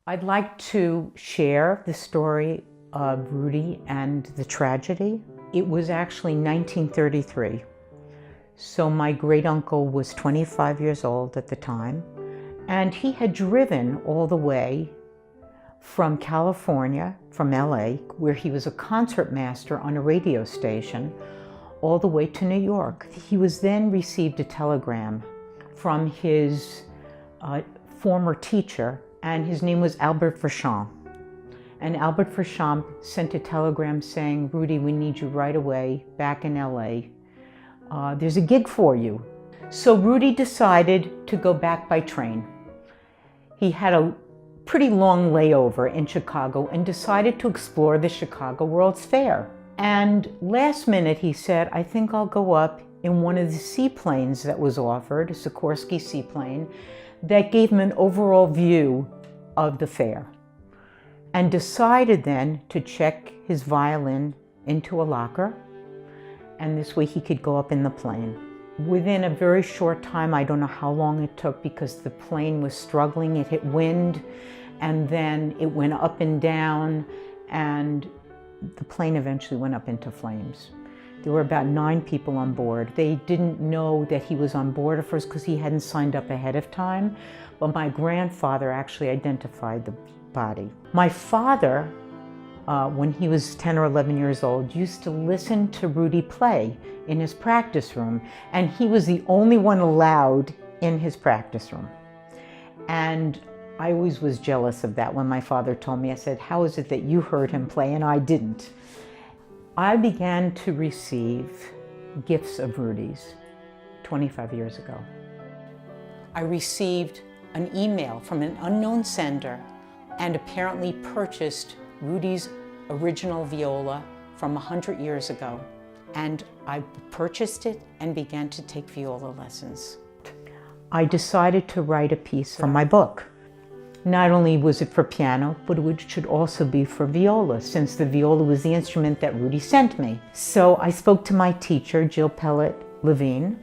I'd like to share the story of Rudy and the tragedy. It was actually 1933. So my great uncle was 25 years old at the time, and he had driven all the way from California, from LA, where he was a concert master on a radio station, all the way to New York. He was then received a telegram from his former teacher, and his name was Albert Fuchs. And Albert Fuchs sent a telegram saying, "Rudy, we need you right away back in LA. There's a gig for you." So Rudy decided to go back by train. He had a pretty long layover in Chicago and decided to explore the Chicago World's Fair. And last minute he said, "I think I'll go up in one of the seaplanes that was offered, a Sikorsky seaplane, that gave him an overall view of the fair," and decided then to check his violin into a locker, and this way he could go up in the plane. Within a very short time, I don't know how long it took because the plane was struggling, it hit wind, and then it went up and down, and the plane eventually went up into flames. There were about 9 people on board. They didn't know that he was on board at first because he hadn't signed up ahead of time, but my grandfather actually identified the body. My father, when he was 10 or 11 years old, used to listen to Rudy play in his practice room, and he was the only one allowed in his practice room. And I always was jealous of that when my father told me. I said, "How is it that you heard him play and I didn't?" I began to receive gifts of Rudy's 25 years ago. I received an email from an unknown sender and apparently purchased Rudy's original viola from 100 years ago. And I purchased it and began to take viola lessons. I decided to write a piece from my book. Not only was it for piano, but it should also be for viola, since the viola was the instrument that Rudy sent me. So I spoke to my teacher, Jill Pellet-Levine,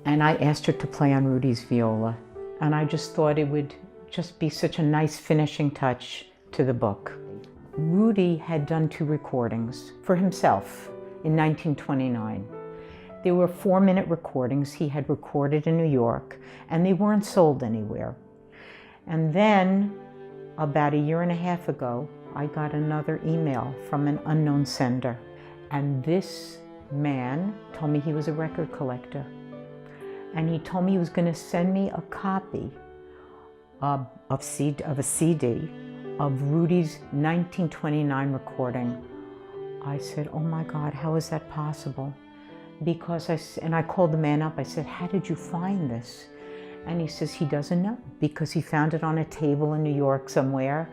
and I asked her to play on Rudy's viola. And I just thought it would just be such a nice finishing touch to the book. Rudy had done 2 recordings for himself in 1929. They were 4-minute recordings he had recorded in New York, and they weren't sold anywhere. And then, about a year and a half ago, I got another email from an unknown sender. And this man told me he was a record collector. And he told me he was going to send me a copy of a CD of Rudy's 1929 recording. I said, "Oh my God, how is that possible?" Because I called the man up. I said, "How did you find this?" And he says he doesn't know because he found it on a table in New York somewhere,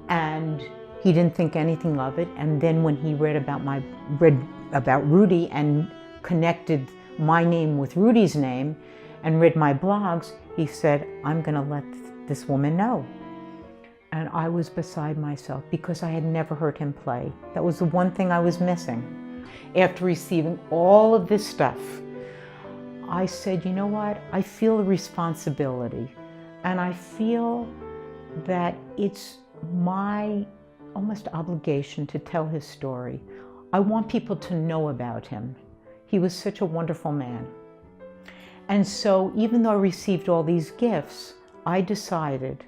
and he didn't think anything of it. And then when he read about Rudy and connected my name with Rudy's name and read my blogs, he said, "I'm going to let this woman know." And I was beside myself because I had never heard him play. That was the one thing I was missing. After receiving all of this stuff, I said, "You know what? I feel a responsibility, and I feel that it's my almost obligation to tell his story. I want people to know about him. He was such a wonderful man." And so even though I received all these gifts, I decided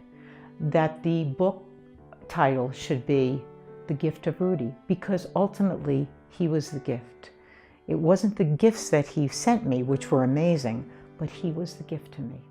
that the book title should be The Gift of Rudy, because ultimately he was the gift. It wasn't the gifts that he sent me, which were amazing, but he was the gift to me.